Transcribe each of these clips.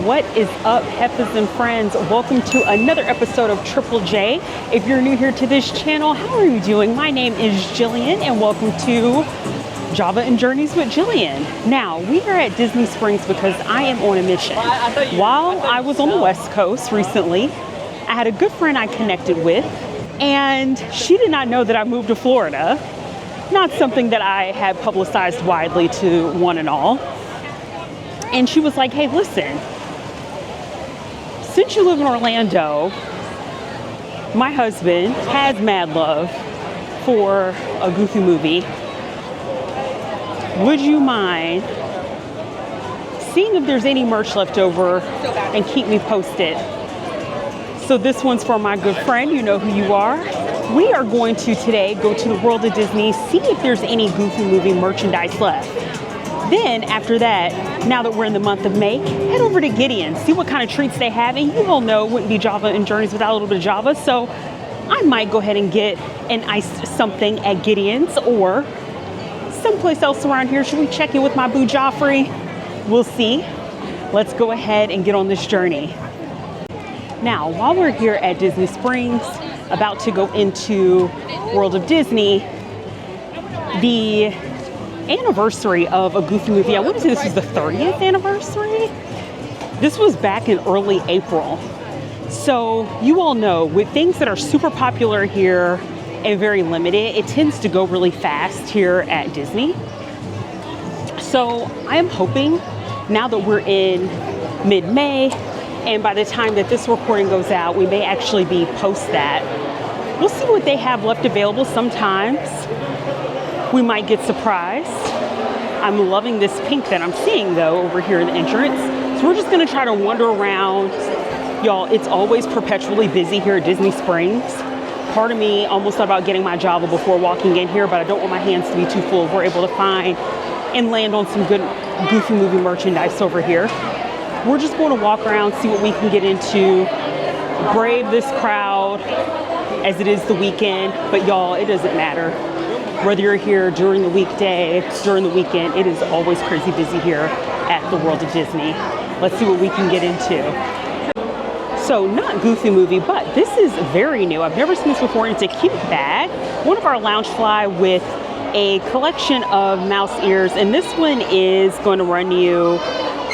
What is up, Heifers and friends? Welcome to another episode of Triple J. If you're new here to this channel, how are you doing? My name is Jillian and welcome to Java and Journeys with Jillian. Now, we are at Disney Springs because I am on a mission. While I was on the West Coast recently, I had a good friend I connected with, and she did not know that I moved to Florida. Not something that I had publicized widely to one and all. And she was like, hey, listen, since you live in Orlando, my husband has mad love for a Goofy movie. Would you mind seeing if there's any merch left over and keep me posted? So this one's for my good friend, you know who you are. We are going to today go to the World of Disney, see if there's any Goofy movie merchandise left. Then after that, now that we're in the month of May, head over to Gideon, see what kind of treats they have. And you all know it wouldn't be Java and Journeys without a little bit of Java. So I might go ahead and get an iced something at Gideon's or someplace else around here. Should we check in with my boo Joffrey? We'll see. Let's go ahead and get on this journey. Now, while we're here at Disney Springs, about to go into World of Disney, the anniversary of a Goofy movie, I want to say this was the 30th anniversary. This was back in early April. So you all know with things that are super popular here and very limited, it tends to go really fast here at Disney. So I am hoping now that we're in mid-May, and by the time that this recording goes out, we may actually be post that. We'll see what they have left available. Sometimes we might get surprised. I'm loving this pink that I'm seeing though over here in the entrance. So we're just gonna try to wander around. Y'all, it's always perpetually busy here at Disney Springs. Part of me almost thought about getting my Java before walking in here, but I don't want my hands to be too full. We're able to find and land on some good Goofy movie merchandise over here. We're just going to walk around, see what we can get into, brave this crowd as it is the weekend. But y'all, it doesn't matter. Whether you're here during the weekday, during the weekend, it is always crazy busy here at the World of Disney. Let's see what we can get into. So not Goofy movie, but this is very new. I've never seen this before. It's a cute bag. One of our Loungefly with a collection of mouse ears. And this one is going to run you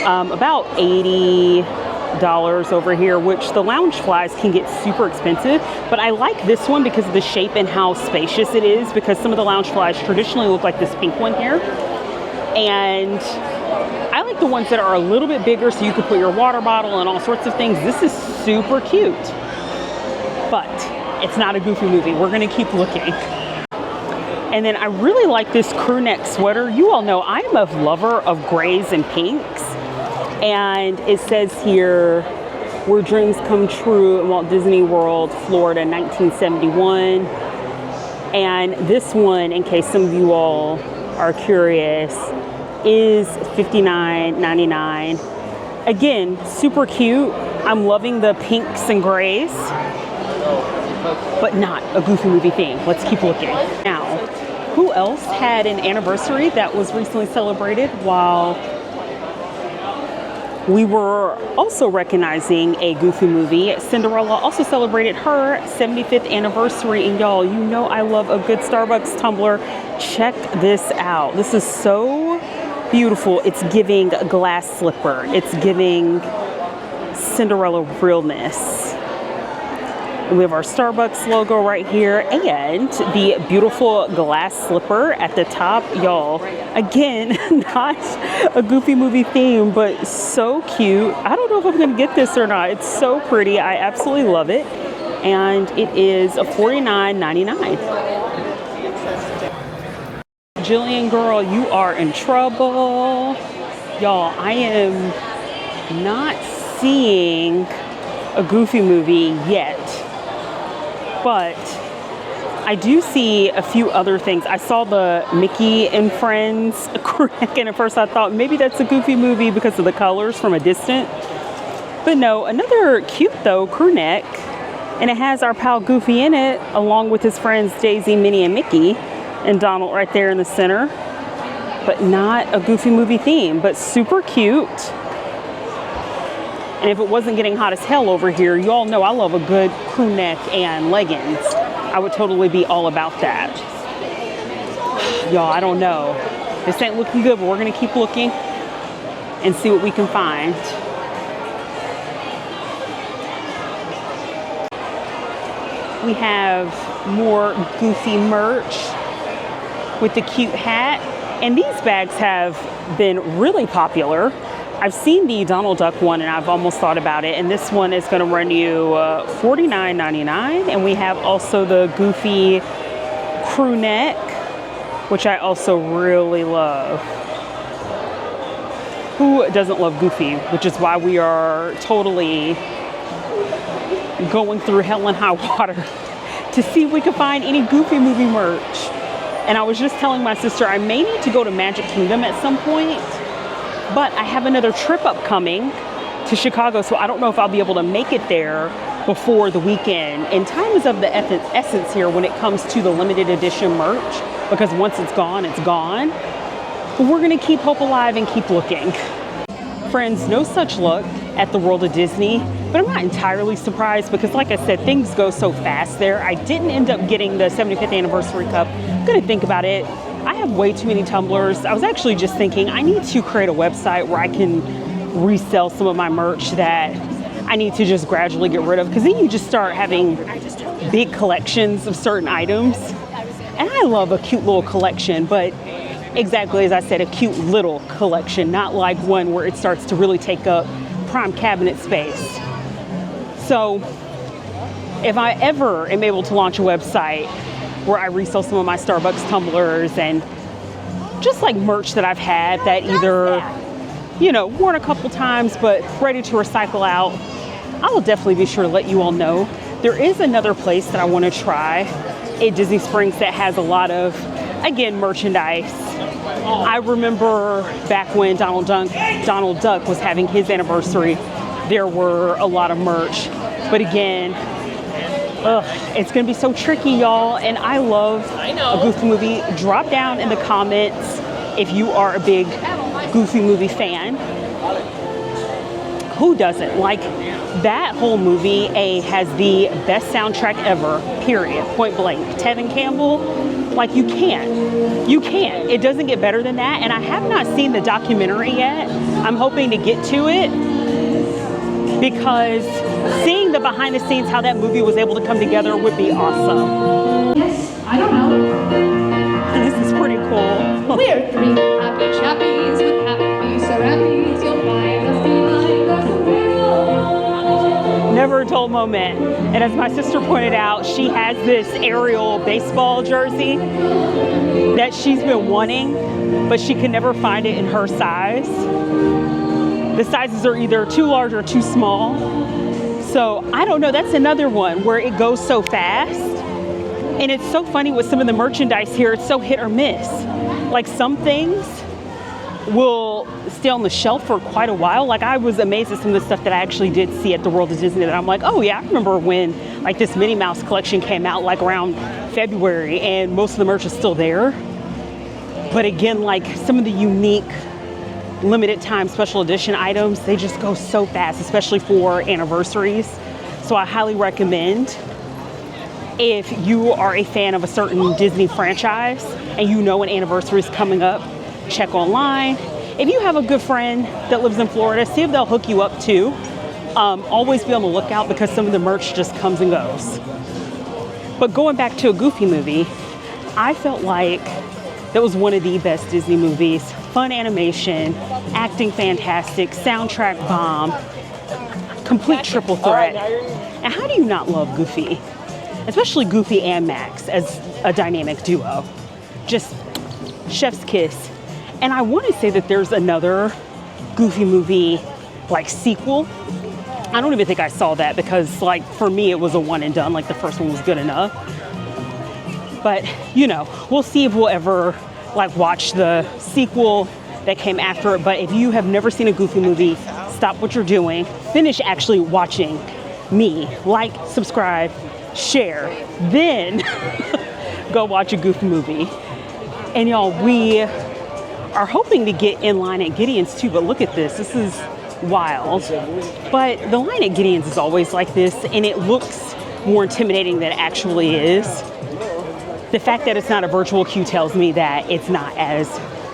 about $80 over here, which the Loungeflies can get super expensive. But I like this one because of the shape and how spacious it is, because some of the Loungeflies traditionally look like this pink one here. And I like the ones that are a little bit bigger so you can put your water bottle and all sorts of things. This is super cute, but it's not a Goofy movie. We're gonna keep looking. And then I really like this crew neck sweater. You all know I am a lover of grays and pinks. And it says here, where dreams come true in Walt Disney World, Florida, 1971. And this one, in case some of you all are curious, is $59.99. Again, super cute. I'm loving the pinks and grays, but not a Goofy movie theme. Let's keep looking. Now, who else had an anniversary that was recently celebrated while we were also recognizing a Goofy movie? Cinderella also celebrated her 75th anniversary. And y'all, you know I love a good Starbucks tumbler. Check this out. This is so beautiful. It's giving glass slipper. It's giving Cinderella realness. We have our Starbucks logo right here and the beautiful glass slipper at the top. Y'all, again, not a Goofy movie theme, but so cute. I don't know if I'm gonna get this or not. It's so pretty. I absolutely love it. And it is $49.99. Jillian girl, you are in trouble. Y'all, I am not seeing a Goofy movie yet. But I do see a few other things. I saw the Mickey and Friends crew neck, and at first I thought maybe that's a Goofy movie because of the colors from a distance. But no, another cute though crew neck, and it has our pal Goofy in it, along with his friends Daisy, Minnie, and Mickey, and Donald right there in the center. But not a Goofy movie theme, but super cute. And if it wasn't getting hot as hell over here, you all know I love a good crew neck and leggings. I would totally be all about that. Y'all, I don't know. This ain't looking good, but we're gonna keep looking and see what we can find. We have more Goofy merch with the cute hat. And these bags have been really popular. I've seen the Donald Duck one and I've almost thought about it. And this one is gonna run you $49.99. And we have also the Goofy crew neck, which I also really love. Who doesn't love Goofy? Which is why we are totally going through hell and high water to see if we can find any Goofy movie merch. And I was just telling my sister I may need to go to Magic Kingdom at some point, but I have another trip upcoming to Chicago, so I don't know if I'll be able to make it there before the weekend. And time is of the essence here when it comes to the limited edition merch, because once it's gone, it's gone. But we're gonna keep hope alive and keep looking. Friends, no such luck at the World of Disney, but I'm not entirely surprised because like I said, things go so fast there. I didn't end up getting the 75th anniversary cup. I'm gonna think about it. I have way too many tumblers. I was actually just thinking I need to create a website where I can resell some of my merch that I need to just gradually get rid of, because then you just start having big collections of certain items. And I love a cute little collection, but exactly as I said, a cute little collection, not like one where it starts to really take up prime cabinet space. So if I ever am able to launch a website where I resell some of my Starbucks tumblers and just like merch that I've had that either, you know, worn a couple times but ready to recycle out, I will definitely be sure to let you all know. There is another place that I want to try at Disney Springs that has a lot of, again, merchandise. I remember back when Donald Duck was having his anniversary, there were a lot of merch. But again, it's gonna be so tricky, y'all. And I love a Goofy movie. Drop down in the comments if you are a big Goofy movie fan. Who doesn't? Like, that whole movie has the best soundtrack ever, period, point blank. Tevin Campbell, like, you can't. It doesn't get better than that. And I have not seen the documentary yet. I'm hoping to get to it, because seeing the behind the scenes, how that movie was able to come together would be awesome. Yes, I don't know. This is pretty cool. We're three happy chappies with happy surroundings. You'll find us behind the wheel. Never a dull moment. And as my sister pointed out, she has this Ariel baseball jersey that she's been wanting, but she can never find it in her size. The sizes are either too large or too small. So I don't know, that's another one where it goes so fast. And it's so funny with some of the merchandise here, it's so hit or miss. Like, some things will stay on the shelf for quite a while. Like, I was amazed at some of the stuff that I actually did see at the World of Disney that I'm like, oh yeah, I remember when like this Minnie Mouse collection came out like around February and most of the merch is still there. But again, like some of the unique limited time special edition items, they just go so fast, especially for anniversaries. So I highly recommend, if you are a fan of a certain Disney franchise and you know an anniversary is coming up, check online. If you have a good friend that lives in Florida, see if they'll hook you up too. Always be on the lookout because some of the merch just comes and goes. But going back to a Goofy movie, I felt like that was one of the best Disney movies. Fun animation, acting fantastic, soundtrack bomb, complete triple threat. And how do you not love Goofy? Especially Goofy and Max as a dynamic duo. Just chef's kiss. And I want to say that there's another Goofy movie like sequel. I don't even think I saw that because like for me it was a one and done, like the first one was good enough. But you know, we'll see if we'll ever like watch the sequel that came after it. But if you have never seen a Goofy movie, stop what you're doing, finish actually watching me, like, subscribe, share, then go watch a Goofy movie. And y'all, we are hoping to get in line at Gideon's too, but look at this. This is wild. But the line at Gideon's is always like this, and it looks more intimidating than it actually is. The fact that it's not a virtual queue tells me that it's not as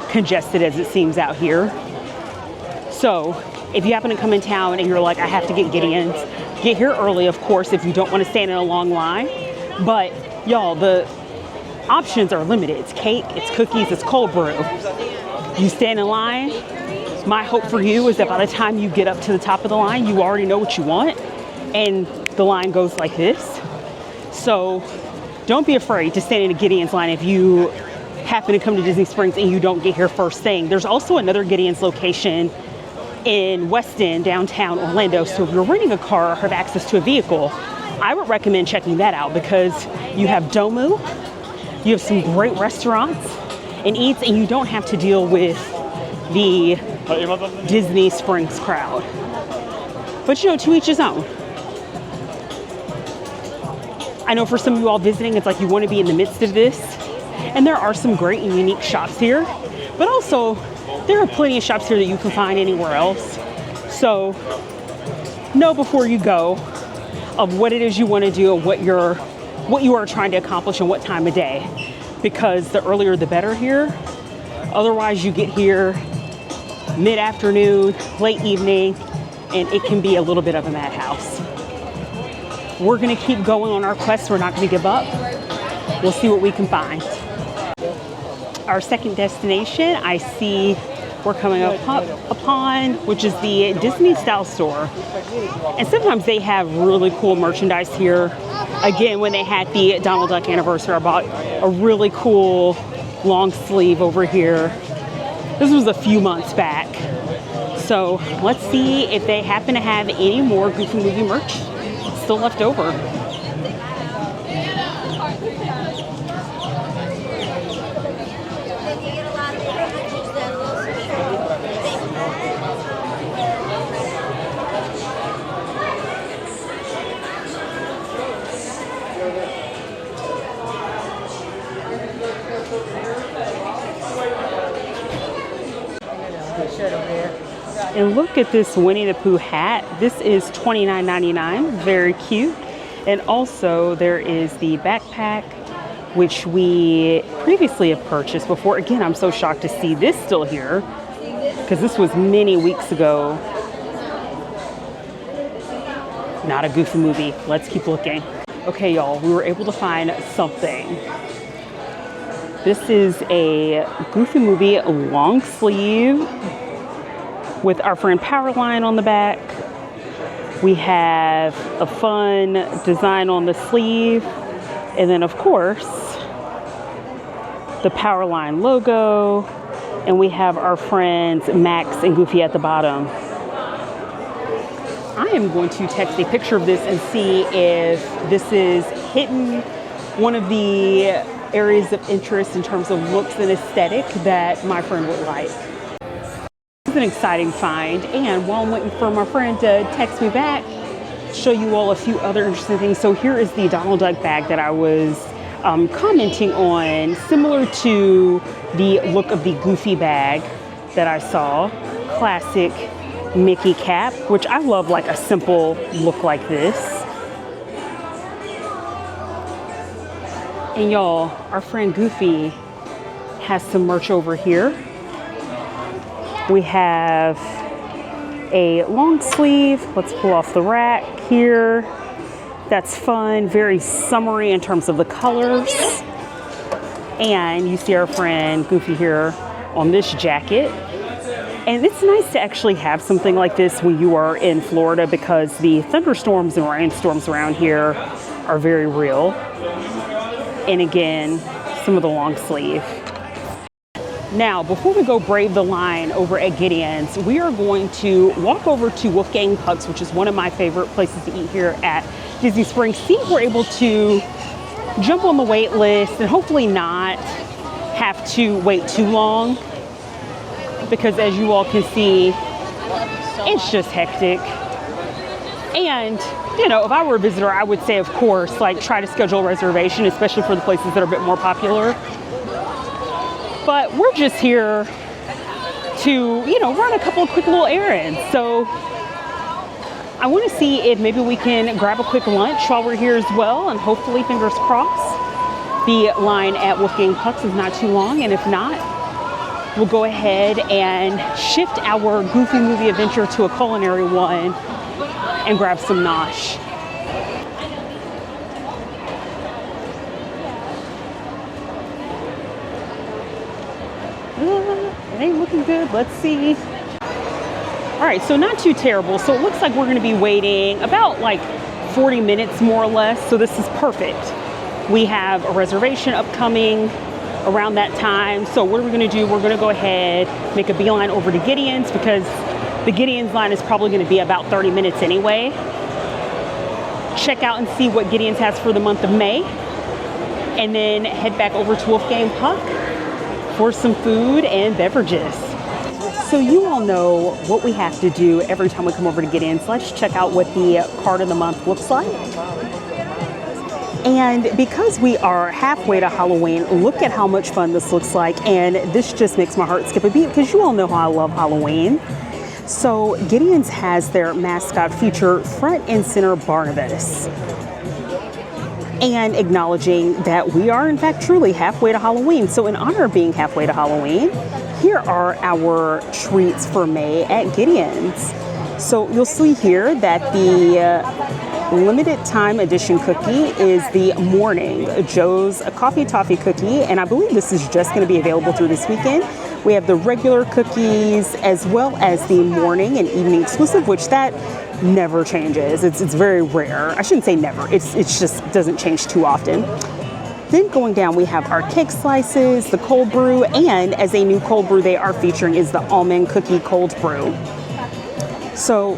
congested as it seems out here. So if you happen to come in town and you're like, I have to get Gideon's, get here early, of course, if you don't want to stand in a long line. But y'all, the options are limited. It's cake, it's cookies, it's cold brew. You stand in line. My hope for you is that by the time you get up to the top of the line, you already know what you want, and the line goes like this. So don't be afraid to stand in a Gideon's line if you happen to come to Disney Springs and you don't get here first thing. There's also another Gideon's location in West End, downtown Orlando. So if you're renting a car or have access to a vehicle, I would recommend checking that out because you have Domu, you have some great restaurants and eats, and you don't have to deal with the Disney Springs crowd. But you know, to each his own. I know for some of you all visiting, it's like you want to be in the midst of this. And there are some great and unique shops here, but also there are plenty of shops here that you can find anywhere else. So know before you go of what it is you want to do and what you are trying to accomplish and what time of day, because the earlier the better here. Otherwise you get here mid-afternoon, late evening, and it can be a little bit of a madhouse. We're gonna keep going on our quest. We're not gonna give up. We'll see what we can find. Our second destination, I see we're coming upon, which is the DisneyStyle store. And sometimes they have really cool merchandise here. Again, when they had the Donald Duck anniversary, I bought a really cool long sleeve over here. This was a few months back. So let's see if they happen to have any more Goofy Movie merch still left over. And look at this Winnie the Pooh hat. This is $29.99, very cute. And also there is the backpack, which we previously have purchased before. Again, I'm so shocked to see this still here because this was many weeks ago. Not a Goofy Movie. Let's keep looking. Okay, y'all, we were able to find something. This is a Goofy Movie long sleeve with our friend Powerline on the back. We have a fun design on the sleeve. And then of course, the Powerline logo. And we have our friends Max and Goofy at the bottom. I am going to text a picture of this and see if this is hitting one of the areas of interest in terms of looks and aesthetic that my friend would like. An exciting find, and while I'm waiting for my friend to text me back, show you all a few other interesting things. So here is the Donald Duck bag that I was commenting on, similar to the look of the Goofy bag that I saw. Classic Mickey cap, which I love, like a simple look like this. And y'all, our friend Goofy has some merch over here. We have a long sleeve. Let's pull off the rack here. That's fun, very summery in terms of the colors. And you see our friend Goofy here on this jacket. And it's nice to actually have something like this when you are in Florida because the thunderstorms and rainstorms around here are very real. And again, some of the long sleeve. Now, before we go brave the line over at Gideon's, we are going to walk over to Wolfgang Pucks, which is one of my favorite places to eat here at Disney Springs. See if we're able to jump on the wait list and hopefully not have to wait too long. Because as you all can see, it's just hectic. And, you know, if I were a visitor, I would say, of course, like try to schedule a reservation, especially for the places that are a bit more popular. But we're just here to, you know, run a couple of quick little errands. So I want to see if maybe we can grab a quick lunch while we're here as well, and hopefully, fingers crossed, the line at Wolfgang Puck's is not too long, and if not, we'll go ahead and shift our goofy movie adventure to a culinary one and grab some nosh. It ain't looking good. Let's see. All right, so not too terrible. So it looks like we're gonna be waiting about like 40 minutes more or less. So this is perfect. We have a reservation upcoming around that time. So what are we gonna do? We're gonna go ahead, make a beeline over to Gideon's, because the Gideon's line is probably gonna be about 30 minutes anyway. Check out and see what Gideon's has for the month of May. And then head back over to Wolfgang Puck for some food and beverages. So you all know what we have to do every time we come over to Gideon's. Let's check out what the card of the month looks like. And because we are halfway to Halloween, look at how much fun this looks like. And this just makes my heart skip a beat, because you all know how I love Halloween. So Gideon's has their mascot feature front and center Barnabas. And acknowledging that we are in fact truly halfway to Halloween. So in honor of being halfway to Halloween, here are our treats for May at Gideon's. So you'll see here that the limited time edition cookie is the Morning Joe's Coffee Toffee cookie, and I believe this is just going to be available through this weekend. We have the regular cookies as well as the morning and evening exclusive, which that never changes. It's very rare. I shouldn't say never. It's just doesn't change too often. Then going down, we have our cake slices, the cold brew, and as a new cold brew they are featuring is the almond cookie cold brew. So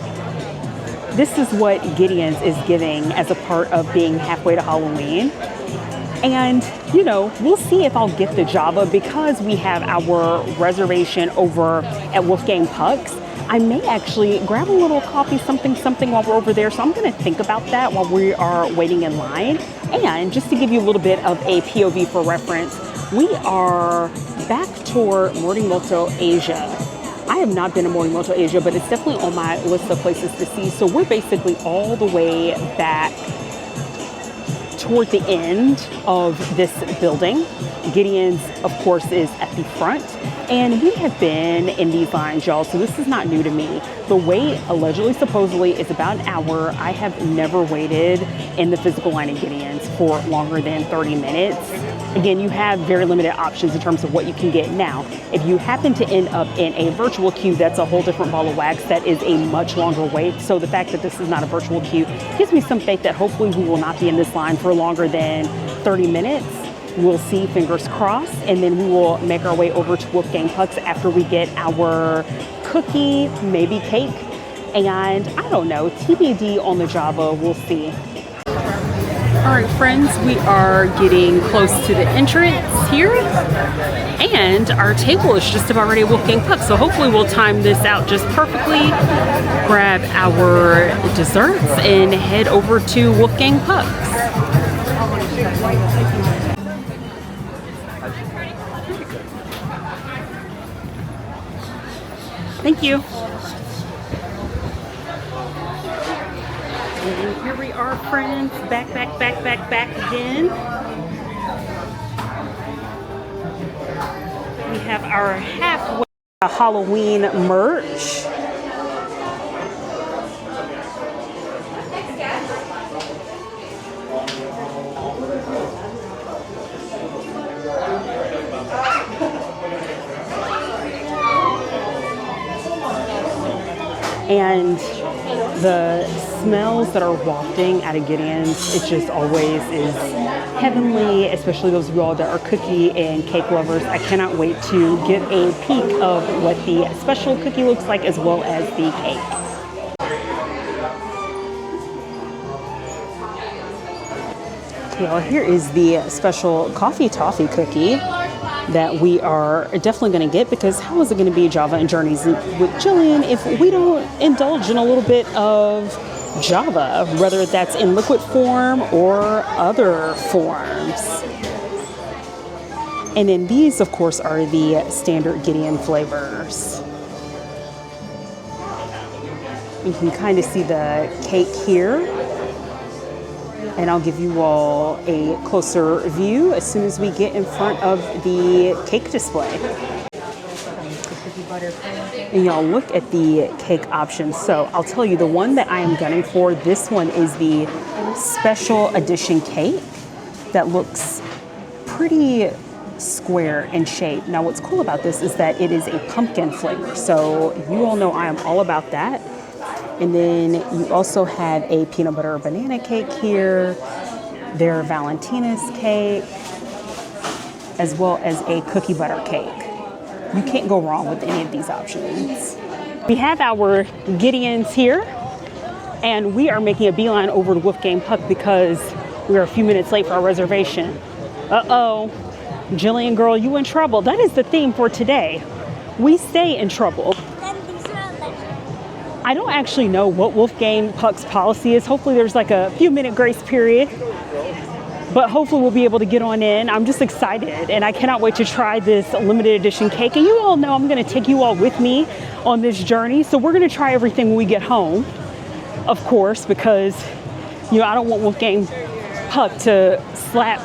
this is what Gideon's is giving as a part of being halfway to Halloween. And, you know, we'll see if I'll get the Java, because we have our reservation over at Wolfgang Puck's. I may actually grab a little coffee, something while we're over there. So I'm going to think about that while we are waiting in line. And just to give you a little bit of a POV for reference, we are back toward Morimoto, Asia. I have not been to Morimoto, Asia, but it's definitely on my list of places to see. So we're basically all the way back toward the end of this building. Gideon's, of course, is at the front. And we have been in these lines, y'all, so this is not new to me. The wait, allegedly, supposedly, is about an hour. I have never waited in the physical line at Gideon's for longer than 30 minutes. Again, you have very limited options in terms of what you can get. Now, if you happen to end up in a virtual queue, that's a whole different ball of wax. That is a much longer wait. So the fact that this is not a virtual queue gives me some faith that hopefully we will not be in this line for longer than 30 minutes. We'll see, fingers crossed, and then we will make our way over to Wolfgang Puck's after we get our cookie, maybe cake, and I don't know, TBD on the Java, we'll see. All right, friends, we are getting close to the entrance here, and our table is just about ready at Wolfgang Puck, so hopefully we'll time this out just perfectly, grab our desserts, and head over to Wolfgang Puck's. Thank you. And here we are, friends, back again. We have our halfway Halloween merch. And the smells that are wafting out of Gideon's, it just always is heavenly, especially those of you all that are cookie and cake lovers. I cannot wait to get a peek of what the special cookie looks like as well as the cake. Okay, well, here is the special coffee toffee cookie that we are definitely going to get, because how is it going to be Java and Journeys with Jillian if we don't indulge in a little bit of Java, whether that's in liquid form or other forms. And then these, of course, are the standard Gideon flavors. You can kind of see the cake here. And I'll give you all a closer view as soon as we get in front of the cake display. And y'all look at the cake options. So I'll tell you, the one that I am gunning for, this one is the special edition cake that looks pretty square in shape. Now what's cool about this is that it is a pumpkin flavor. So you all know I am all about that. And then you also have a peanut butter banana cake here, their Valentina's cake, as well as a cookie butter cake. You can't go wrong with any of these options. We have our Gideons here, and we are making a beeline over to Wolfgang Puck because we are a few minutes late for our reservation. Uh-oh, Jillian girl, you in trouble. That is the theme for today. We stay in trouble. I don't actually know what Wolfgang Puck's policy is. Hopefully there's like a few minute grace period, but hopefully we'll be able to get on in. I'm just excited and I cannot wait to try this limited edition cake. And you all know I'm gonna take you all with me on this journey. So we're gonna try everything when we get home, of course, because you know, I don't want Wolfgang Puck to slap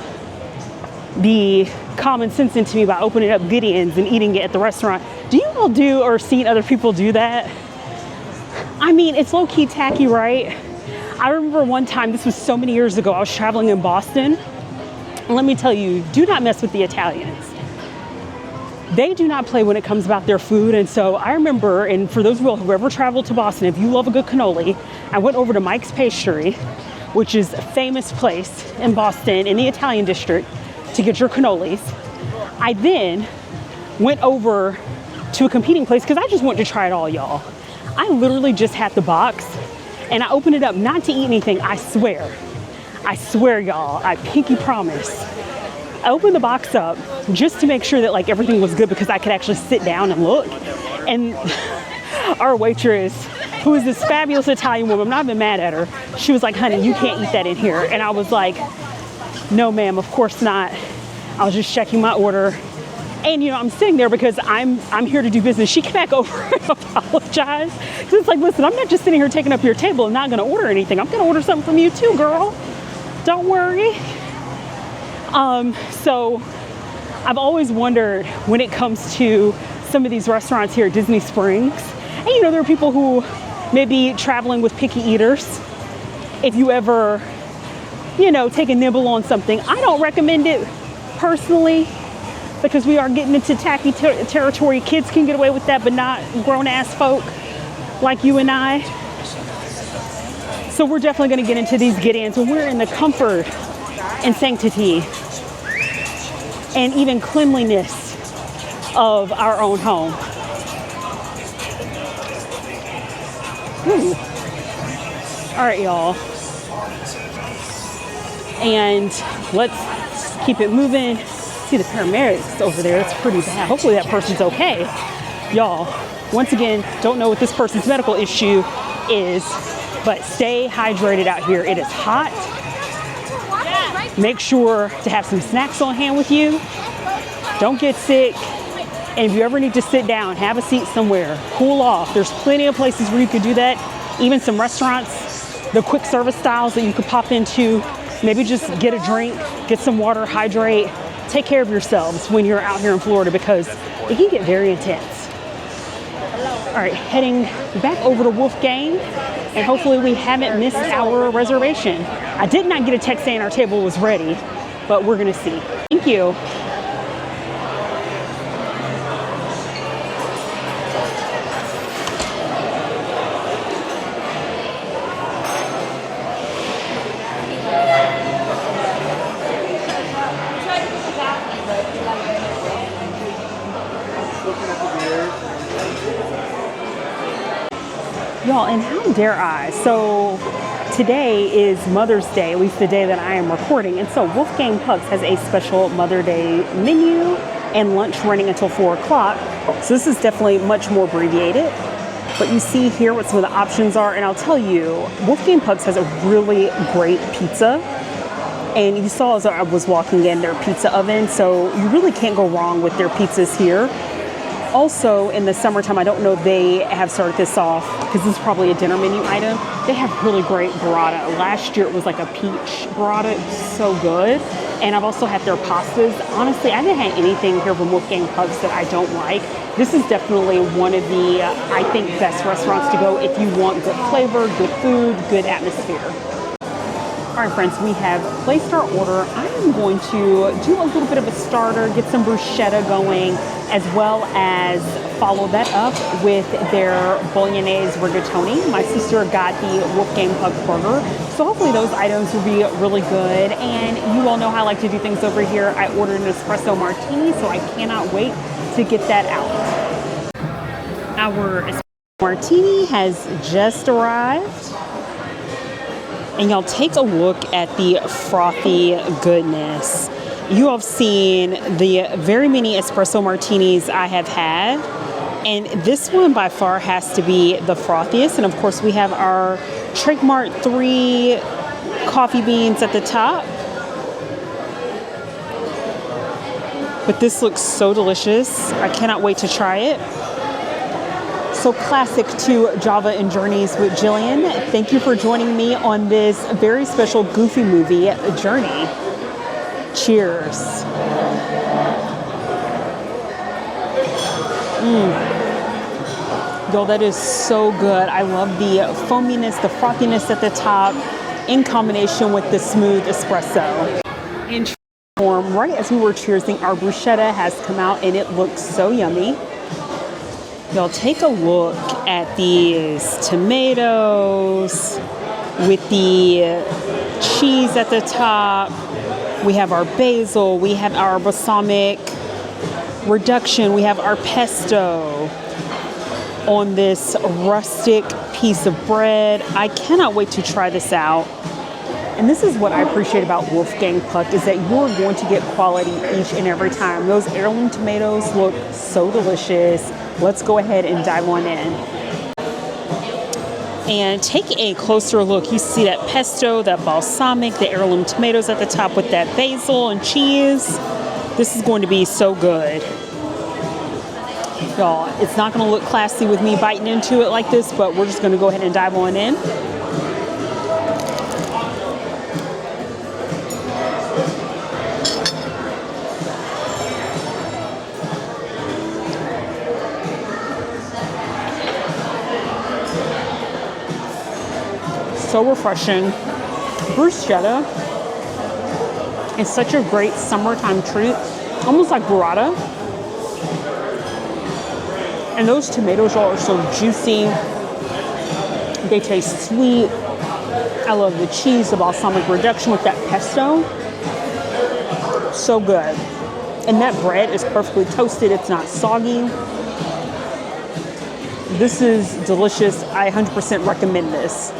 the common sense into me by opening up Gideon's and eating it at the restaurant. Do you all do or seen other people do that? I mean, it's low-key tacky, right? I remember one time, this was so many years ago, I was traveling in Boston. And let me tell you, do not mess with the Italians. They do not play when it comes about their food. And so I remember, and for those of you who ever traveled to Boston, if you love a good cannoli, I went over to Mike's Pastry, which is a famous place in Boston in the Italian district, to get your cannolis. I then went over to a competing place because I just wanted to try it all, y'all. I literally just had the box and I opened it up not to eat anything. I swear, y'all, I pinky promise. I opened the box up just to make sure that like everything was good because I could actually sit down and look. And our waitress, who is this fabulous Italian woman, I'm not even mad at her. She was like, honey, you can't eat that in here. And I was like, no, ma'am, of course not. I was just checking my order. And you know, I'm sitting there because I'm here to do business. She came back over and apologized. So it's like, listen, I'm not just sitting here taking up your table and not gonna order anything. I'm gonna order something from you too, girl. Don't worry. So I've always wondered when it comes to some of these restaurants here at Disney Springs, and you know, there are people who may be traveling with picky eaters. If you ever, you know, take a nibble on something, I don't recommend it personally, because we are getting into tacky territory. Kids can get away with that, but not grown-ass folk like you and I. So we're definitely gonna get into these Gideons when we're in the comfort and sanctity and even cleanliness of our own home. Ooh. All right, y'all. And let's keep it moving. See the paramedics over there, it's pretty bad. Hopefully that person's okay. Y'all, once again, don't know what this person's medical issue is, but stay hydrated out here. It is hot. Make sure to have some snacks on hand with you. Don't get sick. And if you ever need to sit down, have a seat somewhere, cool off. There's plenty of places where you could do that. Even some restaurants, the quick service styles that you could pop into. Maybe just get a drink, get some water, hydrate. Take care of yourselves when you're out here in Florida because it can get very intense. All right, heading back over to Wolfgang, and hopefully we haven't missed our reservation. I did not get a text saying our table was ready, but we're gonna see. Thank you. Y'all, and how dare I? So today is Mother's Day, at least the day that I am recording. And so Wolfgang Puck's has a special Mother Day menu and lunch running until 4 o'clock. So this is definitely much more abbreviated. But you see here what some of the options are. And I'll tell you, Wolfgang Puck's has a really great pizza. And you saw as I was walking in their pizza oven. So you really can't go wrong with their pizzas here. Also in the summertime, I don't know if they have started this off because this is probably a dinner menu item. They have really great burrata. Last year it was like a peach burrata. It was so good. And I've also had their pastas. Honestly, I haven't had anything here from Wolfgang Pucks that I don't like. This is definitely one of the, I think, best restaurants to go if you want good flavor, good food, good atmosphere. All right, friends, we have placed our order. I am going to do a little bit of a starter, get some bruschetta going, as well as follow that up with their bolognese rigatoni. My sister got the Wolfgang Puck burger, so hopefully those items will be really good. And you all know how I like to do things over here. I ordered an espresso martini, so I cannot wait to get that out. Our espresso martini has just arrived. And y'all take a look at the frothy goodness. You have seen the very many espresso martinis I have had, and this one by far has to be the frothiest. And of course we have our Trademark 3 coffee beans at the top. But this looks so delicious. I cannot wait to try it. So classic to Java and Journeys with Jillian. Thank you for joining me on this very special Goofy movie journey. Cheers. Yo, that is so good. I love the foaminess, the frothiness at the top in combination with the smooth espresso. In form, right as we were cheersing, our bruschetta has come out and it looks so yummy. Y'all take a look at these tomatoes with the cheese at the top. We have our basil, we have our balsamic reduction, we have our pesto on this rustic piece of bread. I cannot wait to try this out. And this is what I appreciate about Wolfgang Puck, is that you're going to get quality each and every time. Those heirloom tomatoes look so delicious. Let's go ahead and dive on in. And take a closer look. You see that pesto, that balsamic, the heirloom tomatoes at the top with that basil and cheese. This is going to be so good. Y'all, it's not going to look classy with me biting into it like this, but we're just going to go ahead and dive on in. So refreshing. Bruschetta is such a great summertime treat, almost like burrata. And those tomatoes are so juicy. They taste sweet. I love the cheese, the balsamic reduction with that pesto. So good. And that bread is perfectly toasted. It's not soggy. This is delicious. I 100% recommend this.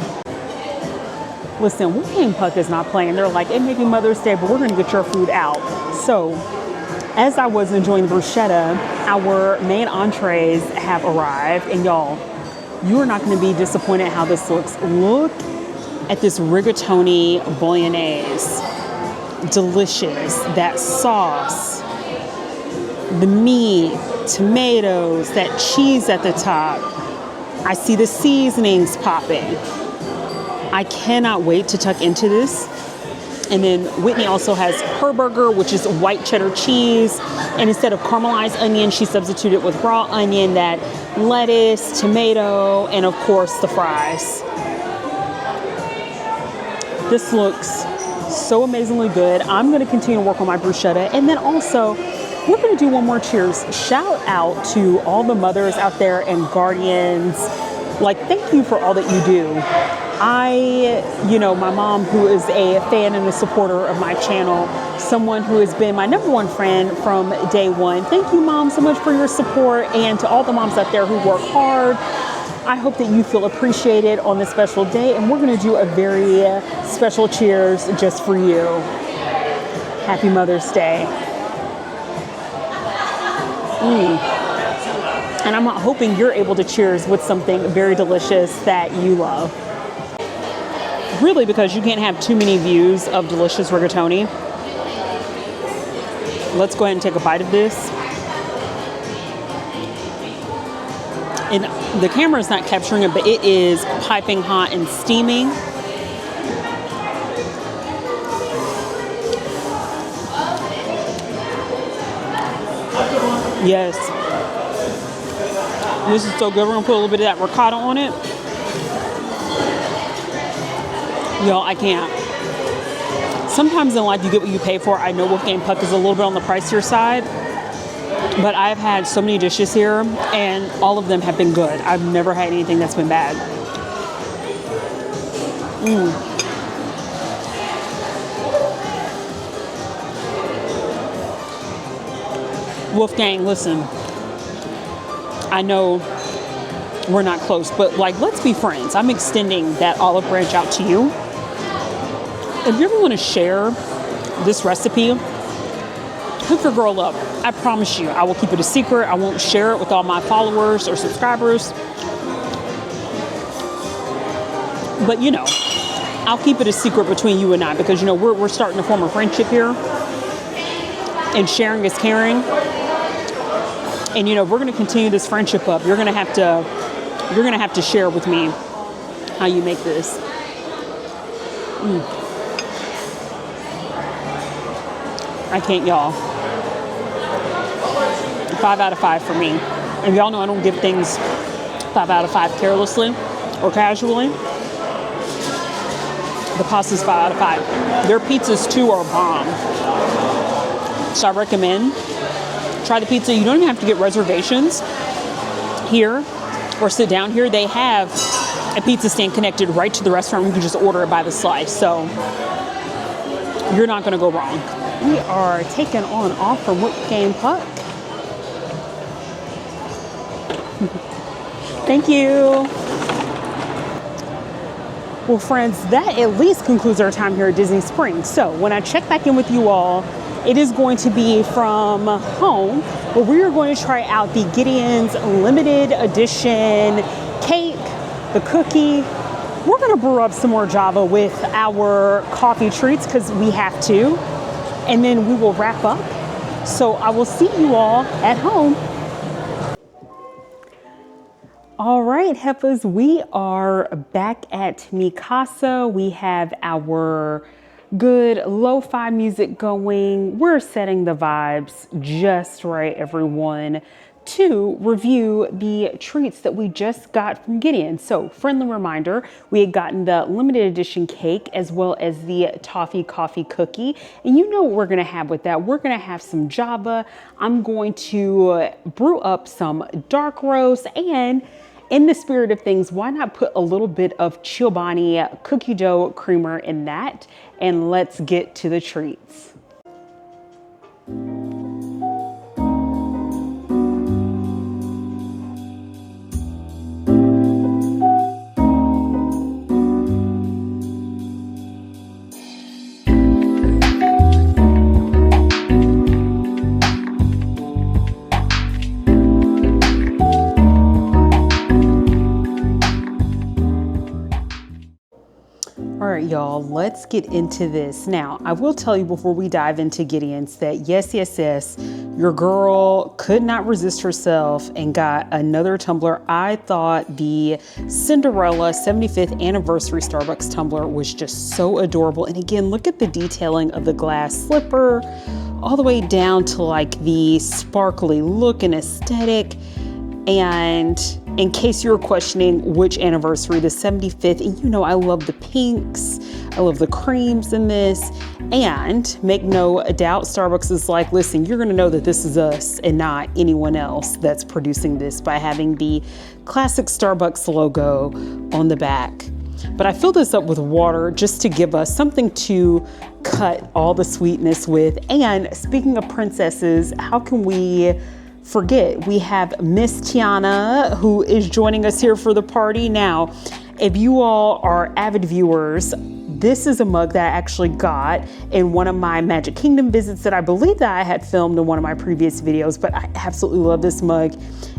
Listen, Wolfgang Puck is not playing. They're like, it may be Mother's Day, but we're going to get your food out. So, as I was enjoying the bruschetta, our main entrees have arrived. And y'all, you are not going to be disappointed how this looks. Look at this rigatoni bolognese. Delicious. That sauce, the meat, tomatoes, that cheese at the top. I see the seasonings popping. I cannot wait to tuck into this. And then Whitney also has her burger, which is white cheddar cheese. And instead of caramelized onion, she substituted with raw onion, that lettuce, tomato, and of course the fries. This looks so amazingly good. I'm going to continue to work on my bruschetta. And then also, we're going to do one more cheers. Shout out to all the mothers out there and guardians. Like, thank you for all that you do. My mom, who is a fan and a supporter of my channel, someone who has been my number one friend from day one. Thank you, Mom, so much for your support. And to all the moms out there who work hard, I hope that you feel appreciated on this special day. And we're going to do a very special cheers just for you. Happy Mother's Day. And I'm hoping you're able to cheers with something very delicious that you love. Really, because you can't have too many views of delicious rigatoni. Let's go ahead and take a bite of this. And The camera is not capturing it, but it is piping hot and steaming. Yes. This is so good. We're gonna put a little bit of that ricotta on it. Y'all, I can't. Sometimes in life you get what you pay for. I know Wolfgang Puck is a little bit on the pricier side, but I've had so many dishes here and all of them have been good. I've never had anything that's been bad. Wolfgang, listen, I know we're not close, but like, let's be friends. I'm extending that olive branch out to you. If you ever want to share this recipe, hook your girl up. I promise you, I will keep it a secret. I won't share it with all my followers or subscribers. But you know, I'll keep it a secret between you and I, because you know, we're starting to form a friendship here. And sharing is caring. And you know, we're gonna continue this friendship up. You're gonna have to share with me how you make this. I can't, y'all. 5 out of 5 for me. And y'all know I don't give things 5 out of 5 carelessly or casually. The pasta's 5 out of 5. Their pizzas too are bomb. So I recommend try the pizza. You don't even have to get reservations here or sit down here. They have a pizza stand connected right to the restaurant. You can just order it by the slice. So you're not gonna go wrong. We are taking on off from Wolfgang Puck. Thank you. Well, friends, that at least concludes our time here at Disney Springs. So when I check back in with you all, it is going to be from home, where we are going to try out the Gideon's limited edition cake, the cookie. We're gonna brew up some more Java with our coffee treats because we have to. And then we will wrap up. So I will see you all at home. All right, Heifas, we are back at Mikasa. We have our good lo-fi music going. We're setting the vibes just right, everyone, to review the treats that we just got from Gideon. So, friendly reminder, we had gotten the limited edition cake as well as the toffee coffee cookie. And you know what we're gonna have with that. We're gonna have some Java. I'm going to brew up some dark roast, and in the spirit of things, why not put a little bit of Chobani cookie dough creamer in that? And let's get to the treats. All right, y'all, let's get into this. Now, I will tell you before we dive into Gideon's that yes, your girl could not resist herself and got another tumbler. I thought the Cinderella 75th anniversary Starbucks tumbler was just so adorable. And again, look at the detailing of the glass slipper all the way down to like the sparkly look and aesthetic. And in case you're questioning which anniversary, the 75th, and you know I love the pinks, I love the creams in this, and make no doubt, Starbucks is like, listen, you're gonna know that this is us and not anyone else that's producing this by having the classic Starbucks logo on the back. But I fill this up with water just to give us something to cut all the sweetness with. And speaking of princesses, how can we forget? We have Miss Tiana, who is joining us here for the party. Now, if you all are avid viewers, this is a mug that I actually got in one of my Magic Kingdom visits that I believe that I had filmed in one of my previous videos, but I absolutely love this mug.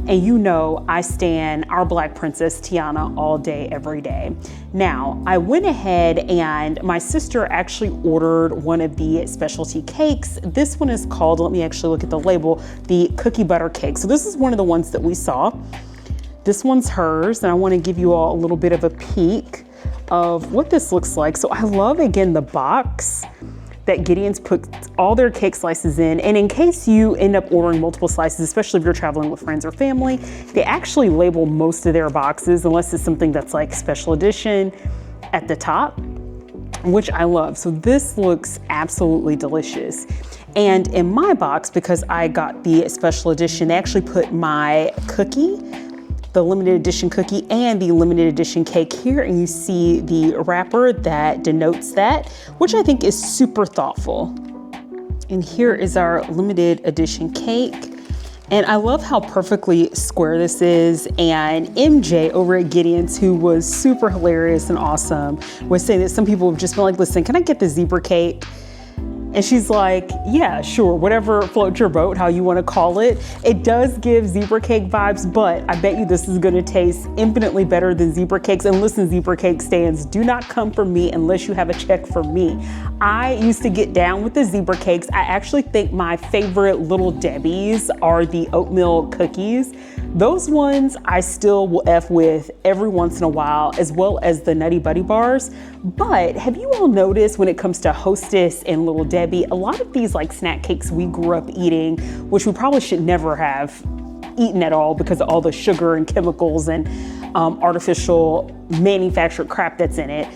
And you know, I stan our Black Princess Tiana all day, every day. Now, I went ahead and my sister actually ordered one of the specialty cakes. This one is called, let me actually look at the label, the cookie butter cake. So this is one of the ones that we saw. This one's hers, and I want to give you all a little bit of a peek of what this looks like. So I love, again, the box that Gideon's put all their cake slices in. And in case you end up ordering multiple slices, especially if you're traveling with friends or family, they actually label most of their boxes, unless it's something that's like special edition, at the top, which I love. So this looks absolutely delicious. And in my box, because I got the special edition, they actually put my cookie, the limited edition cookie, and the limited edition cake here, and you see the wrapper that denotes that, which I think is super thoughtful. And here is our limited edition cake. And I love how perfectly square this is. And MJ over at Gideon's, who was super hilarious and awesome, was saying that some people have just been like, listen, can I get the zebra cake? And she's like, yeah, sure, whatever floats your boat, how you want to call it. It does give zebra cake vibes, but I bet you this is going to taste infinitely better than zebra cakes. And listen, zebra cake stands, do not come for me unless you have a check for me. I used to get down with the zebra cakes. I actually think my favorite Little Debbie's are the oatmeal cookies. Those ones I still will F with every once in a while, as well as the Nutty Buddy bars. But have you all noticed when it comes to Hostess and Little Debbie, a lot of these like snack cakes we grew up eating, which we probably should never have eaten at all because of all the sugar and chemicals and artificial manufactured crap that's in it.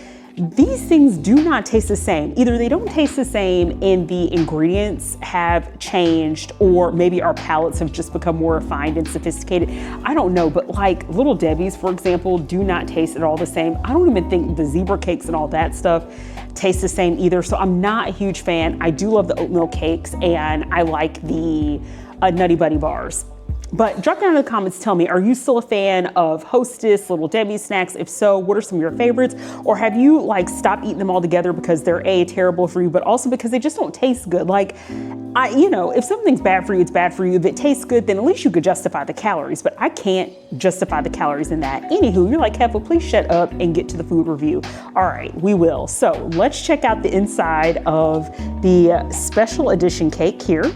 These things do not taste the same. Either they don't taste the same and the ingredients have changed, or maybe our palates have just become more refined and sophisticated. I don't know, but like Little Debbie's, for example, do not taste at all the same. I don't even think the zebra cakes and all that stuff taste the same either. So I'm not a huge fan. I do love the oatmeal cakes, and I like the Nutty Buddy bars. But drop down in the comments, tell me, are you still a fan of Hostess, Little Debbie snacks? If so, what are some of your favorites? Or have you like stopped eating them altogether because they're A, terrible for you, but also because they just don't taste good? Like, if something's bad for you, it's bad for you. If it tastes good, then at least you could justify the calories, but I can't justify the calories in that. Anywho, you're like, Heffa, please shut up and get to the food review. All right, we will. So let's check out the inside of the special edition cake here.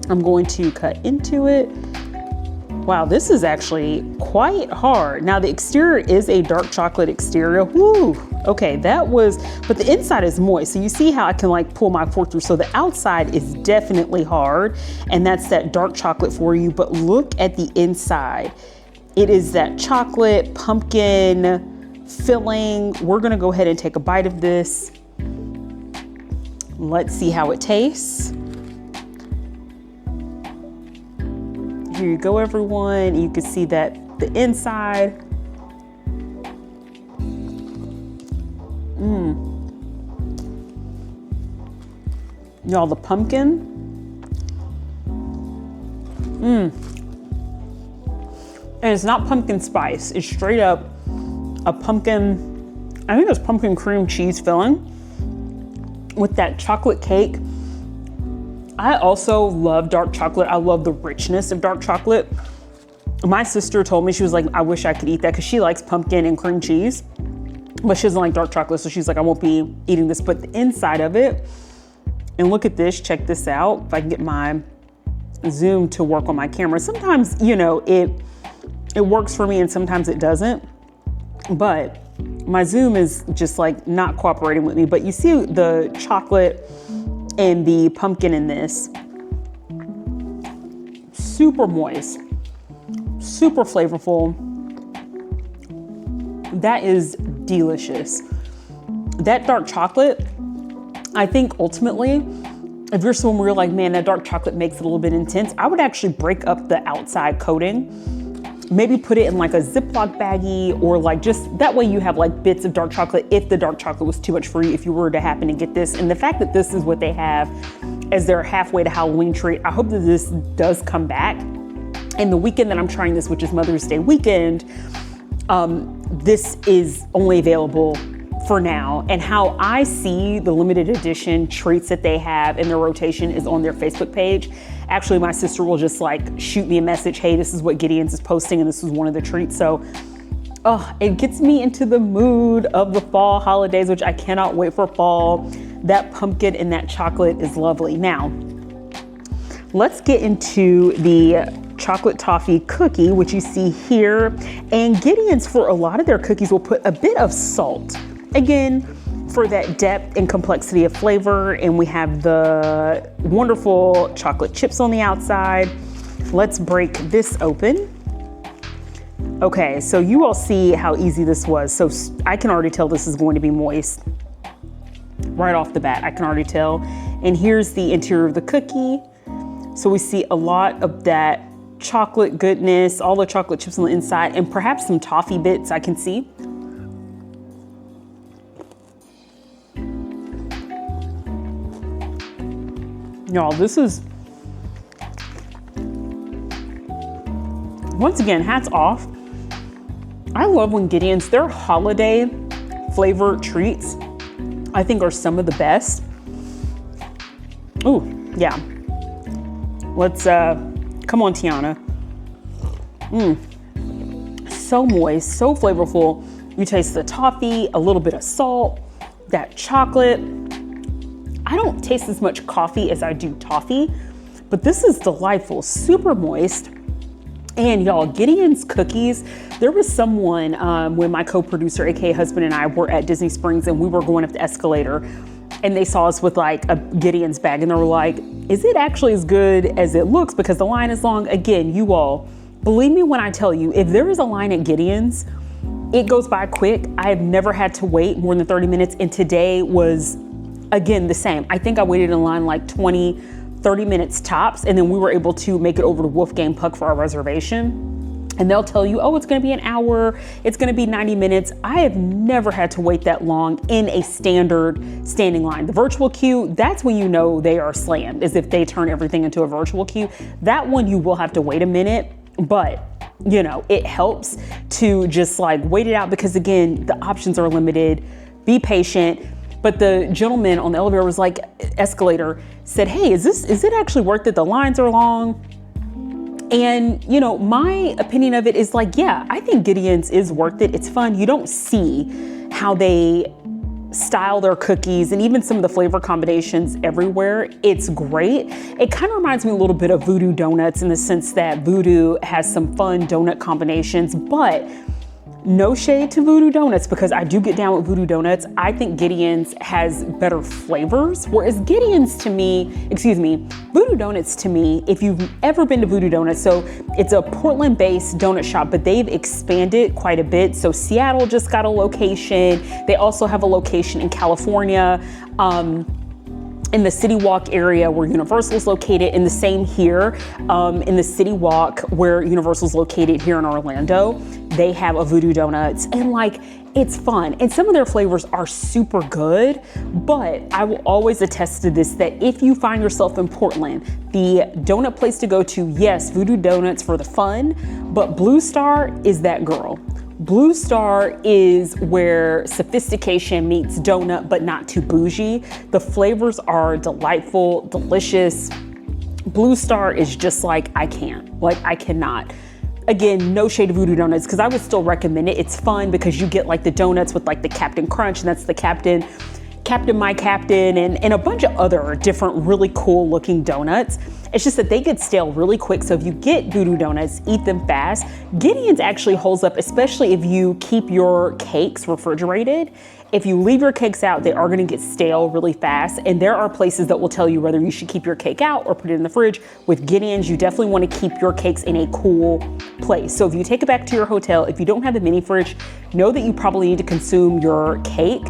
I'm going to cut into it. Wow, this is actually quite hard. Now the exterior is a dark chocolate exterior. Woo, okay, but the inside is moist. So you see how I can like pull my fork through. So the outside is definitely hard, and that's that dark chocolate for you. But look at the inside. It is that chocolate pumpkin filling. We're gonna go ahead and take a bite of this. Let's see how it tastes. Here you go, everyone. You can see that the inside. Y'all, the pumpkin. And it's not pumpkin spice. It's straight up a pumpkin, I think it's pumpkin cream cheese filling with that chocolate cake. I also love dark chocolate. I love the richness of dark chocolate. My sister told me, she was like, I wish I could eat that, because she likes pumpkin and cream cheese, but she doesn't like dark chocolate. So she's like, I won't be eating this. But the inside of it, and look at this, check this out. If I can get my zoom to work on my camera. Sometimes, it works for me and sometimes it doesn't. But my zoom is just like not cooperating with me. But you see the chocolate and the pumpkin in this, super moist, super flavorful. That is delicious. That dark chocolate, I think ultimately, if you're someone where you're like, man, that dark chocolate makes it a little bit intense, I would actually break up the outside coating. Maybe put it in like a Ziploc baggie, or like just that way you have like bits of dark chocolate if the dark chocolate was too much for you, if you were to happen to get this. And the fact that this is what they have as their halfway to Halloween treat, I hope that this does come back. And the weekend that I'm trying this, which is Mother's Day weekend, this is only available for now. And how I see the limited edition treats that they have in their rotation is on their Facebook page. Actually, my sister will just like shoot me a message, hey, this is what Gideon's is posting and this is one of the treats. So it gets me into the mood of the fall holidays, which I cannot wait for fall. That pumpkin and that chocolate is lovely. Now, let's get into the chocolate toffee cookie, which you see here. And Gideon's, for a lot of their cookies, will put a bit of salt. Again, for that depth and complexity of flavor. And we have the wonderful chocolate chips on the outside. Let's break this open. Okay, so you all see how easy this was. So I can already tell this is going to be moist. Right off the bat, I can already tell. And here's the interior of the cookie. So we see a lot of that chocolate goodness, all the chocolate chips on the inside, and perhaps some toffee bits I can see. Y'all, this is, once again, hats off. I love when Gideon's, their holiday flavor treats, I think, are some of the best. Ooh, yeah. Let's, come on, Tiana. So moist, so flavorful. You taste the toffee, a little bit of salt, that chocolate. I don't taste as much coffee as I do toffee, but this is delightful, super moist. And y'all, Gideon's cookies, there was someone, when my co-producer, aka husband, and I were at Disney Springs and we were going up the escalator, and they saw us with like a Gideon's bag, and they were like, is it actually as good as it looks? Because the line is long. Again, you all, believe me when I tell you, if there is a line at Gideon's, it goes by quick. I have never had to wait more than 30 minutes, and today was, again, the same. I think I waited in line like 20, 30 minutes tops, and then we were able to make it over to Wolfgang Puck for our reservation. And they'll tell you, oh, it's gonna be an hour, it's gonna be 90 minutes. I have never had to wait that long in a standard standing line. The virtual queue, that's when you know they are slammed, is if they turn everything into a virtual queue. That one you will have to wait a minute, but you know, it helps to just like wait it out, because again, the options are limited. Be patient. But the gentleman on the elevator was like, escalator, said, hey, is it actually worth it? The lines are long. And, you know, my opinion of it is like, yeah, I think Gideon's is worth it. It's fun. You don't see how they style their cookies and even some of the flavor combinations everywhere. It's great. It kind of reminds me a little bit of Voodoo Donuts in the sense that Voodoo has some fun donut combinations, but no shade to Voodoo Donuts, because I do get down with Voodoo Donuts. I think Gideon's has better flavors, whereas Voodoo Donuts to me, if you've ever been to Voodoo Donuts, so it's a Portland-based donut shop, but they've expanded quite a bit. So Seattle just got a location. They also have a location in California, in the City Walk area where Universal's located, and the same here in the City Walk where Universal's located here in Orlando. They have a Voodoo Donuts, and like, it's fun. And some of their flavors are super good, but I will always attest to this, that if you find yourself in Portland, the donut place to go to, yes, Voodoo Donuts for the fun, but Blue Star is that girl. Blue Star is where sophistication meets donut, but not too bougie. The flavors are delightful, delicious. Blue Star is just like, I cannot. Again, no shade of Voodoo Donuts, because I would still recommend it. It's fun because you get like the donuts with like the Captain Crunch, and that's the Captain, My Captain, and a bunch of other different really cool looking donuts. It's just that they get stale really quick. So if you get Voodoo Donuts, eat them fast. Gideon's actually holds up, especially if you keep your cakes refrigerated. If you leave your cakes out, they are gonna get stale really fast. And there are places that will tell you whether you should keep your cake out or put it in the fridge. With Gideon's, you definitely wanna keep your cakes in a cool place. So if you take it back to your hotel, if you don't have a mini fridge, know that you probably need to consume your cake,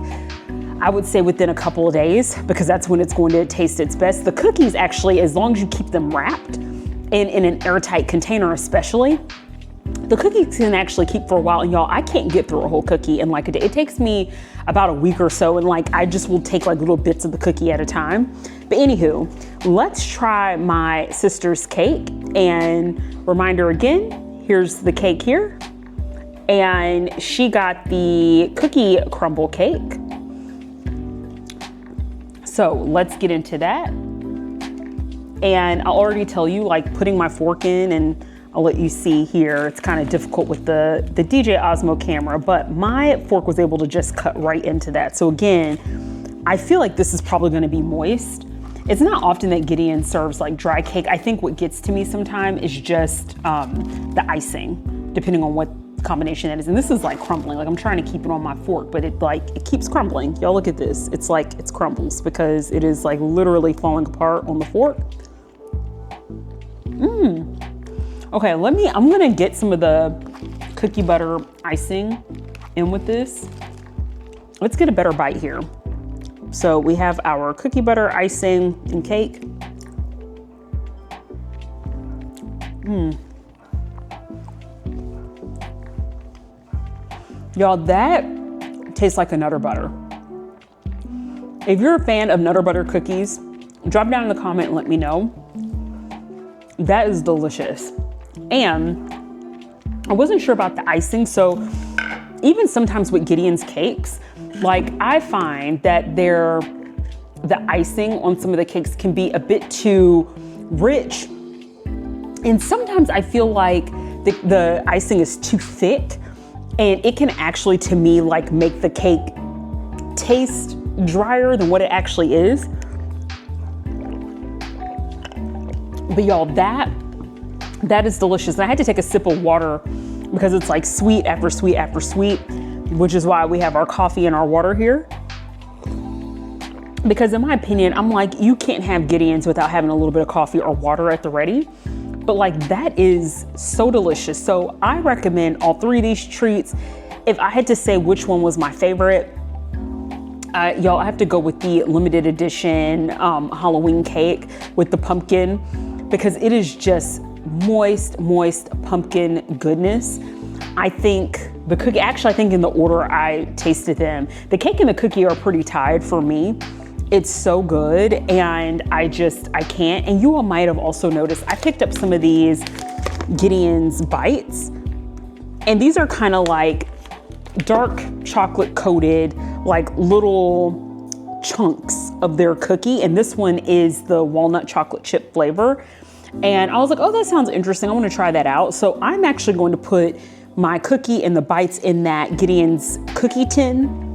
I would say within a couple of days, because that's when it's going to taste its best. The cookies actually, as long as you keep them wrapped in an airtight container especially, the cookies can actually keep for a while. And y'all, I can't get through a whole cookie in like a day. It takes me about a week or so, and like I just will take like little bits of the cookie at a time. But anywho, let's try my sister's cake. And reminder again, here's the cake here. And she got the cookie crumble cake. So let's get into that. And I'll already tell you, like putting my fork in, and I'll let you see here, it's kind of difficult with the DJI Osmo camera, but my fork was able to just cut right into that. So again, I feel like this is probably gonna be moist. It's not often that Gideon serves like dry cake. I think what gets to me sometimes is just the icing, depending on what combination that is. And this is like crumbling. Like I'm trying to keep it on my fork, but it keeps crumbling. Y'all look at this. It's like it's crumbles because it is like literally falling apart on the fork. Okay, I'm gonna get some of the cookie butter icing in with this. Let's get a better bite here. So we have our cookie butter icing and cake. Y'all, that tastes like a Nutter Butter. If you're a fan of Nutter Butter cookies, drop down in the comment and let me know. That is delicious. And I wasn't sure about the icing, so even sometimes with Gideon's cakes, like I find that the icing on some of the cakes can be a bit too rich. And sometimes I feel like the icing is too thick, and it can actually, to me, like make the cake taste drier than what it actually is. But y'all, that is delicious. And I had to take a sip of water because it's like sweet after sweet after sweet, which is why we have our coffee and our water here. Because in my opinion, I'm like, you can't have Gideon's without having a little bit of coffee or water at the ready. But like, that is so delicious. So I recommend all three of these treats. If I had to say which one was my favorite, y'all, I have to go with the limited edition Halloween cake with the pumpkin, because it is just moist pumpkin goodness. I think the cookie, actually I think in the order I tasted them, the cake and the cookie are pretty tied for me. It's so good, and I can't. And you all might have also noticed, I picked up some of these Gideon's bites, and these are kind of like dark chocolate coated, like little chunks of their cookie. And this one is the walnut chocolate chip flavor. And I was like, oh, that sounds interesting. I want to try that out. So I'm actually going to put my cookie and the bites in that Gideon's cookie tin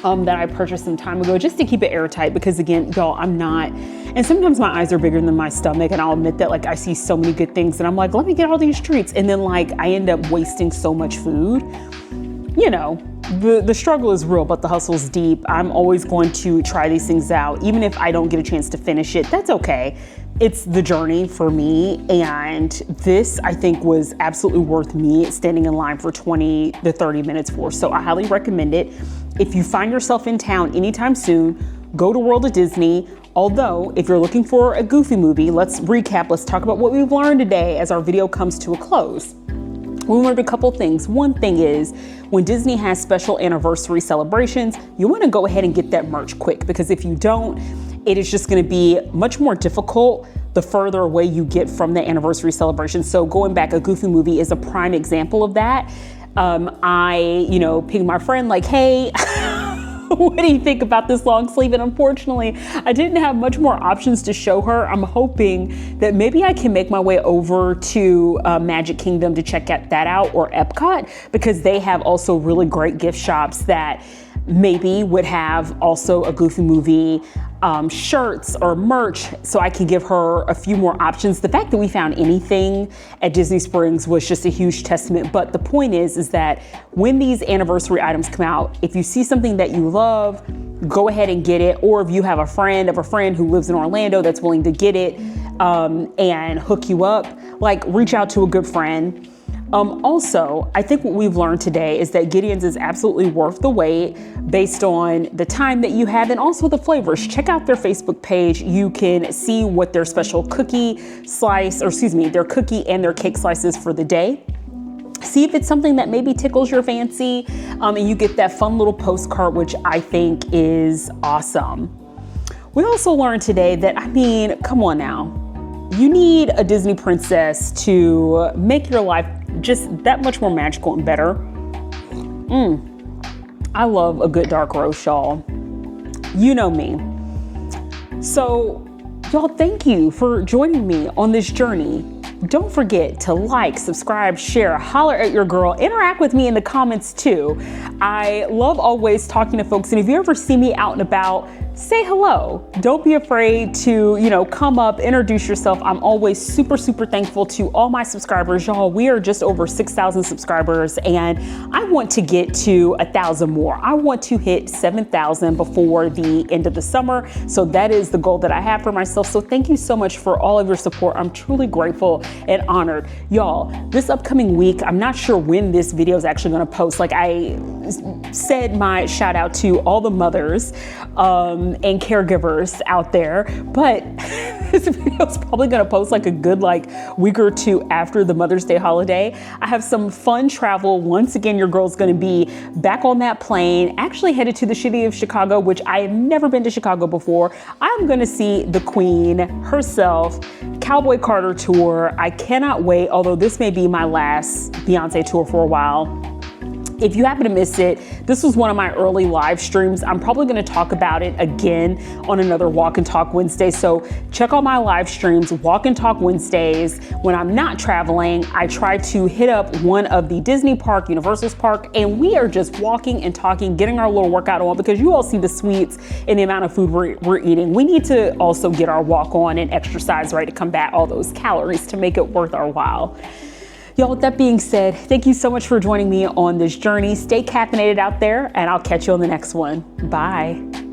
that I purchased some time ago, just to keep it airtight, because again, y'all, I'm not, and sometimes my eyes are bigger than my stomach, and I'll admit that, like, I see so many good things and I'm like, let me get all these treats, and then like I end up wasting so much food. You know, the struggle is real, but the hustle's deep. I'm always going to try these things out, even if I don't get a chance to finish it. That's okay. It's the journey for me, and this I think was absolutely worth me standing in line for 20 to 30 minutes for. So I highly recommend it. If you find yourself in town anytime soon, go to World of Disney. Although, if you're looking for a Goofy movie, let's recap. Let's talk about what we've learned today as our video comes to a close. We learned a couple things. One thing is, when Disney has special anniversary celebrations, you want to go ahead and get that merch quick, because if you don't, it is just going to be much more difficult the further away you get from the anniversary celebration. So going back, a Goofy movie is a prime example of that. I, pinged my friend like, hey, what do you think about this long sleeve? And unfortunately, I didn't have much more options to show her. I'm hoping that maybe I can make my way over to Magic Kingdom to check that out, or Epcot, because they have also really great gift shops that maybe would have also a Goofy movie shirts or merch, so I can give her a few more options. The fact that we found anything at Disney Springs was just a huge testament. But the point is that when these anniversary items come out, if you see something that you love, go ahead and get it. Or if you have a friend of a friend who lives in Orlando that's willing to get it and hook you up, like, reach out to a good friend. Also, I think what we've learned today is that Gideon's is absolutely worth the wait based on the time that you have and also the flavors. Check out their Facebook page. You can see what their special cookie their cookie and their cake slices for the day. See if it's something that maybe tickles your fancy, and you get that fun little postcard, which I think is awesome. We also learned today that, come on now. You need a Disney princess to make your life just that much more magical and better. I love a good dark roast, y'all. You know me. So, y'all, thank you for joining me on this journey. Don't forget to like, subscribe, share, holler at your girl, interact with me in the comments too. I love always talking to folks, and if you ever see me out and about, say hello. Don't be afraid to, come up, introduce yourself. I'm always super, super thankful to all my subscribers. Y'all, we are just over 6,000 subscribers and I want to get to 1,000 more. I want to hit 7,000 before the end of the summer. So that is the goal that I have for myself. So thank you so much for all of your support. I'm truly grateful and honored. Y'all, this upcoming week, I'm not sure when this video is actually gonna post. Like I said, my shout out to all the mothers, and caregivers out there, but this video is probably gonna post like a good week or two after the Mother's Day holiday. I have some fun travel. Once again, your girl's gonna be back on that plane, actually headed to the city of Chicago, which I have never been to Chicago before. I'm gonna see the Queen herself, Cowboy Carter tour. I cannot wait, although this may be my last Beyonce tour for a while. If you happen to miss it, this was one of my early live streams. I'm probably gonna talk about it again on another Walk and Talk Wednesday. So check out my live streams, Walk and Talk Wednesdays. When I'm not traveling, I try to hit up one of the Disney park, Universal's park, and we are just walking and talking, getting our little workout on, because you all see the sweets and the amount of food we're eating. We need to also get our walk on and exercise, right, to combat all those calories to make it worth our while. Y'all, with that being said, thank you so much for joining me on this journey. Stay caffeinated out there, and I'll catch you on the next one. Bye.